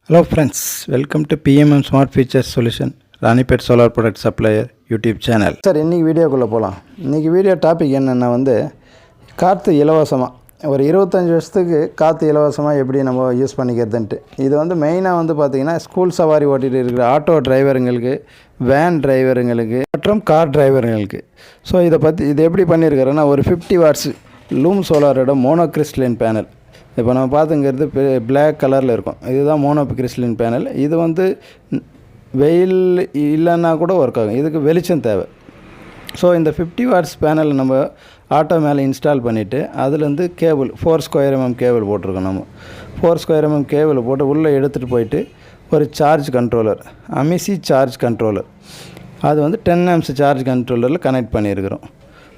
Hello friends, welcome to PMM Smart Features Solution, Ranipet Solar Product Supplier YouTube channel. Sir இன்றைக்கி வீடியோக்குள்ளே போகலாம். இன்றைக்கி video topic என்னென்னா காற்று இலவசமாக ஒரு 25 வருஷத்துக்கு காற்று இலவசமாக எப்படி நம்ம யூஸ் பண்ணிக்கிறதுன்ட்டு. இது மெயினாக பார்த்திங்கன்னா ஸ்கூல் சவாரி ஓட்டிகிட்டு இருக்கிற ஆட்டோ டிரைவருங்களுக்கு, வேன் டிரைவருங்களுக்கு மற்றும் கார் டிரைவருங்களுக்கு. ஸோ இது எப்படி பண்ணியிருக்கிறேன்னா ஒரு 50 வாட்ஸ் லூம் சோலாரோட மோனோகிறிஸ்டலின் பேனல். இப்போ நம்ம பார்த்துங்கிறது பிளாக் கலரில் இருக்கும். இதுதான் மோனோகிறிஸ்டலின் பேனல். இது வெயில் இல்லைன்னா கூட ஒர்க் ஆகும். இதுக்கு வெளிச்சம் தேவை. ஸோ இந்த 50 வாட்ஸ் பேனல் நம்ம ஆட்டோ மேலே இன்ஸ்டால் பண்ணிவிட்டு அதுலேருந்து கேபிள் 4 mm கேபிள் போட்டிருக்கோம். நம்ம 4 mm கேபிள் போட்டு உள்ளே எடுத்துகிட்டு போயிட்டு ஒரு சார்ஜ் கண்ட்ரோலர், அமிசி சார்ஜ் கண்ட்ரோலர், அது 10 amps சார்ஜ் கண்ட்ரோலரில் கனெக்ட் பண்ணியிருக்கிறோம்.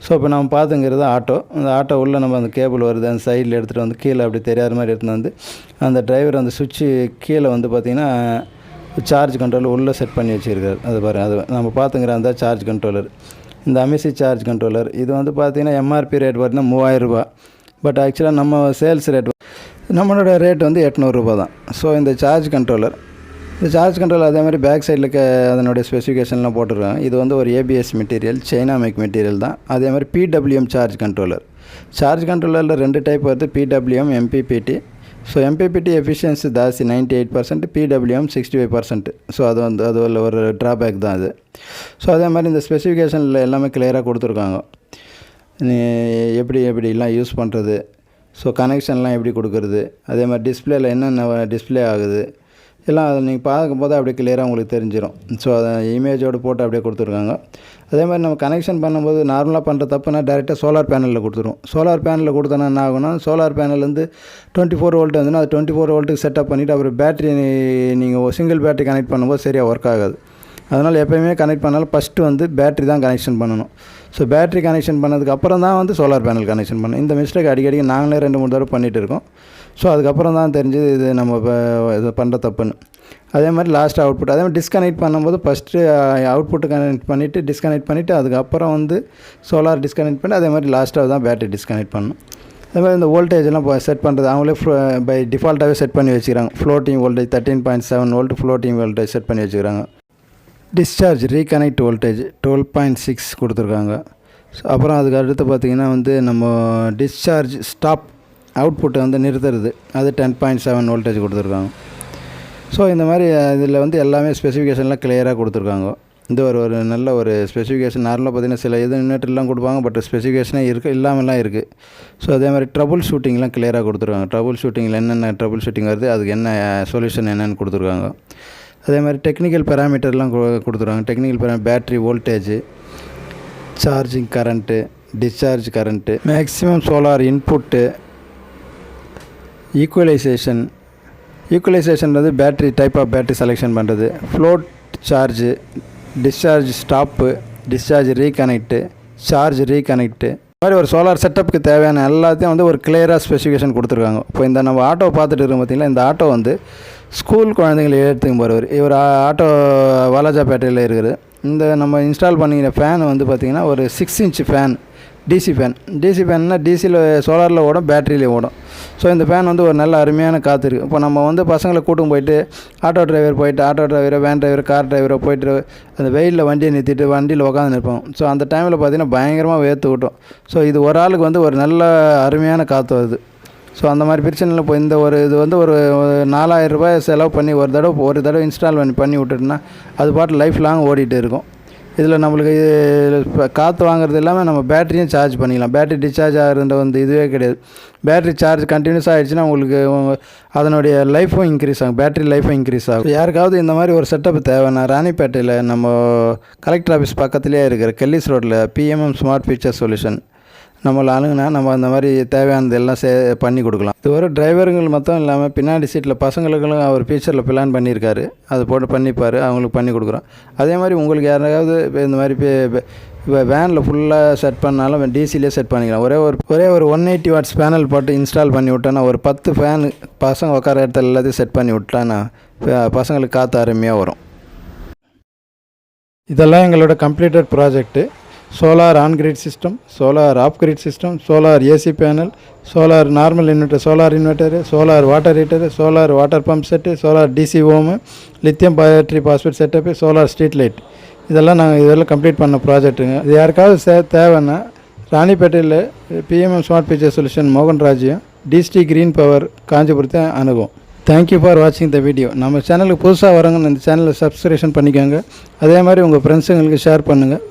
ஸோ இப்போ நம்ம பார்த்துங்கிறது ஆட்டோ. அந்த ஆட்டோ உள்ளே நம்ம அந்த கேபிள் வருது, அந்த சைடில் எடுத்துகிட்டு கீழே அப்படி தெரியாத மாதிரி எடுத்துகிட்டு அந்த டிரைவர் அந்த சுவிட்சு கீழே பார்த்திங்கன்னா சார்ஜ் கண்ட்ரோலர் உள்ளே செட் பண்ணி வச்சுருக்காரு. அது பாருங்கள், அது நம்ம பார்த்துங்கிற அந்த சார்ஜ் கண்ட்ரோலர், இந்த அமிசி சார்ஜ் கண்ட்ரோலர். இது பார்த்திங்கன்னா எம்ஆர்பி ரேட் பார்த்திங்கன்னா 3000 ரூபா. பட் ஆக்சுவலாக நம்ம சேல்ஸ் ரேட் நம்மளோட ரேட் 800 ரூபா தான். ஸோ இந்த சார்ஜ் கண்ட்ரோலர் அதே மாதிரி பேக் சைடில் அதனுடைய ஸ்பெசிஃபிகேஷன்லாம் போட்டிருக்காங்க. இது ஒரு ABS material, China make material தான். அதே மாதிரி பிடபிள்யூஎம் சார்ஜ் கண்ட்ரோலரில் 2 டைப் வருது, PWM, MPPT. So MPPT efficiency ஜாஸ்தி 98%, பிடபிள்யூஎம் 65%. ஸோ அது ஒரு ட்ராபேக் தான் அது. ஸோ அதே மாதிரி இந்த ஸ்பெசிஃபிகேஷனில் எல்லாமே கிளியராக கொடுத்துருக்காங்க. எப்படிலாம் யூஸ் பண்ணுறது, ஸோ கனெக்ஷன்லாம் எப்படி கொடுக்குறது, அதே மாதிரி டிஸ்பிளேயில் என்னென்ன டிஸ்பிளே ஆகுது எல்லாம் அதை நீங்கள் பார்க்கும்போது அப்படியே கிளியராக உங்களுக்கு தெரிஞ்சிடும். ஸோ அதை இமேஜோடு போட்டு அப்படியே கொடுத்துருக்காங்க. அதே மாதிரி நம்ம கனெக்ஷன் பண்ணும்போது நார்மலாக பண்ணுற தப்புனா டேரெக்டாக சோலார் பேனலில் கொடுத்துருவோம். சோலார் பேனலில் கொடுத்தோன்னா என்ன ஆகுனா, சோலார் பேனல் 24 வோல்ட் அது 24 வோல்ட்டுக்கு செட்டப் பண்ணிவிட்டு அப்புறம் பேட்டரி நீங்கள் சிங்கிள் பேட்டரி கனெக்ட் பண்ணும்போது சரியாக ஒர்க் ஆகாது. அதனால் எப்போயுமே கனெக்ட் பண்ணாலும் ஃபஸ்ட்டு பேட்டரி தான் கனெக்ஷன் பண்ணணும். ஸோ பேட்டரி கனெக்ஷன் பண்ணதுக்கு அப்புறம் தான் சோலார் பேனல் கனெக்ஷன் பண்ணணும். இந்த மிஸ்டேக் அடிக்கடி நாங்களே 2-3 தடவை பண்ணிகிட்டு இருக்கோம். ஸோ அதுக்கப்புறம் தான் தெரிஞ்சது இது நம்ம இது பண்ணுற தப்புன்னு. அதே மாதிரி லாஸ்ட் அவுட்புட், அதே மாதிரி டிஸ்கனெக்ட் பண்ணும்போது ஃபஸ்ட்டு அவுட்புட்டு கனெக்ட் பண்ணிவிட்டு டிஸ்கனெக்ட் பண்ணிவிட்டு அதுக்கப்புறம் சோலார் டிஸ்கனெக்ட் பண்ணி அதே மாதிரி லாஸ்ட்டாக தான் பேட்டரி டிஸ்கனெக்ட் பண்ணணும். அதே மாதிரி இந்த வோல்டேஜெல்லாம் செட் பண்ணுறது அவங்களே பை டிஃபால்ட்டாகவே செட் பண்ணி வச்சுக்கிறாங்க. Floating voltage 13.7 volt floating voltage set பண்ணி வச்சுக்கிறாங்க. டிஸ்சார்ஜ் ரீகனெக்ட் வோல்டேஜ் 12.6 கொடுத்துருக்காங்க. ஸோ அப்புறம் அதுக்கு அடுத்து பார்த்திங்கன்னா நம்ம டிஸ்சார்ஜ் ஸ்டாப் அவுட்புட்டை நிறுத்துறது, அது 10.7 வோல்டேஜ் கொடுத்துருக்காங்க. ஸோ இந்த மாதிரி இதில் எல்லாமே ஸ்பெசிஃபிகேஷன்லாம் கிளியராக கொடுத்துருக்காங்க. இது ஒரு நல்ல ஒரு ஸ்பெசிஃபிகேஷன். நார்மலாக பார்த்திங்கன்னா சில இன்வெர்ட்டர்லாம் கொடுப்பாங்க, பட் ஸ்பெசிஃபிகேஷனே இல்லாமலாம் இருக்குது. ஸோ அதே மாதிரி ட்ரபுள் ஷூட்டிங்லாம் கிளியராக கொடுத்துருக்காங்க. ட்ரபுள் ஷூட்டிங்கில் என்னென்ன ட்ரபுள் ஷூட்டிங் வருது, அதுக்கு என்ன சொல்யூஷன் என்னென்னு கொடுத்துருக்காங்க. அதே மாதிரி டெக்னிக்கல் பேராமீட்டர்லாம் கொடுத்துருவாங்க. Technical battery voltage, charging current, discharge current, maximum solar input, equalisation battery type of battery selection பண்ணுறது, float charge, discharge stop, discharge reconnect, charge reconnect, இந்த மாதிரி ஒரு சோலார் செட்டப்புக்கு தேவையான எல்லாத்தையும் ஒரு கிளியராக ஸ்பெசிஃபிகேஷன் கொடுத்துருக்காங்க. இப்போ இந்த நம்ம ஆட்டோ பார்த்துட்டு இருக்கோம் பார்த்திங்களா, இந்த ஆட்டோ ஸ்கூல் குழந்தைங்களை எடுத்துக்கும் போகிறவர். இவர் ஆட்டோ வாலாஜாப்பேட்டையில் இருக்குது. இந்த நம்ம இன்ஸ்டால் பண்ணிக்கிற ஃபேன் பார்த்திங்கன்னா ஒரு 6 inch ஃபேன், டிசி ஃபேன்னா டிசியில் சோலாரில் ஓடும், பேட்டரியிலே ஓடும். ஸோ இந்த ஃபேன் ஒரு நல்ல அருமையான காற்று இருக்குது. இப்போ நம்ம பசங்களை கூட்டும் போயிட்டு ஆட்டோ டிரைவரோ வேன் டிரைவர் கார் டிரைவரோ போயிட்டு அந்த வெயிலில் வண்டியை நிறுத்திட்டு வண்டியில் உட்காந்து நிற்போம். ஸோ அந்த டைமில் பார்த்திங்கன்னா பயங்கரமாக வேர்த்து விட்டோம். ஸோ இது ஒரு ஆளுக்கு ஒரு நல்ல அருமையான காற்று வருது. ஸோ அந்த மாதிரி பிரச்சனையில் இப்போ இந்த இது ஒரு 4000 ரூபாய் செலவு பண்ணி ஒரு தடவை இன்ஸ்டால் பண்ணி விட்டுட்டுனா அது பாட்டு லைஃப் லாங் ஓடிட்டு இருக்கும். இதில் நம்மளுக்கு காற்று வாங்குறது இல்லாமல் நம்ம பேட்டரியும் சார்ஜ் பண்ணிக்கலாம். பேட்டரி டிஸ்சார்ஜ் ஆகுறது இதுவே கிடையாது. பேட்டரி சார்ஜ் கண்டினியூஸ் ஆகிடுச்சுன்னா உங்களுக்கு அதனுடைய லைஃப்பும் இன்க்ரீஸ் ஆகும், பேட்டரி லைஃப்பும் இன்க்ரீஸ் ஆகும். யாருக்காவது இந்த மாதிரி ஒரு செட்டப் தேவைன்னா ராணிப்பேட்டையில் நம்ம கலெக்டர் ஆஃபீஸ் பக்கத்துலேயே இருக்கிற கெல்லிஸ் ரோட்டில் PMM ஸ்மார்ட் ஃபீச்சர் சொல்யூஷன் நம்மளை அணுகுனா நம்ம அந்த மாதிரி தேவையானது எல்லாம் பண்ணி கொடுக்கலாம். இது ஒரு டிரைவருங்கள் மட்டும் இல்லாமல் பின்னாடி சீட்டில் பசங்களுக்கும் அவர் ஃபியூச்சரில் பிளான் பண்ணியிருக்காரு, அது போட்டு பண்ணிப்பார், அவங்களுக்கு பண்ணி கொடுக்குறோம். அதே மாதிரி உங்களுக்கு யாராவது இந்த மாதிரி இப்போ வேனில் ஃபுல்லாக செட் பண்ணாலும் டிசிலே செட் பண்ணிக்கலாம். ஒரே ஒரு 180 வாட்ஸ் பேனல் போட்டு இன்ஸ்டால் பண்ணி விட்டோன்னா ஒரு 10 ஃபேனு பசங்க உட்கார இடத்துல எல்லாத்தையும் செட் பண்ணி விட்டான்னா பசங்களுக்கு காற்று அருமையாக வரும். இதெல்லாம் எங்களோட completed project. Solar on grid system, solar off grid system, solar AC panel, solar normal inverter, solar inverter, solar water heater, solar water pump set, solar DC home, lithium battery phosphate setup, solar street light. இதெல்லாம் complete பண்ண ப்ராஜெக்ட்டுங்க. இது யாருக்காவது தேவைன்னா ராணிப்பேட்டையில் PMM smart feature solution மோகன்ராஜையும் டிஸ்டி green power காஞ்சிபுரத்தை அணுகும். தேங்க்யூ ஃபார் வாட்சிங் த வீடியோ. நம்ம சேனலுக்கு புதுசாக வரவங்க இந்த சேனலை சப்ஸ்கிரிப்ஷன் பண்ணிக்கோங்க. அதே மாதிரி உங்கள் ஃப்ரெண்ட்ஸுங்களுக்கு ஷேர் பண்ணுங்கள்.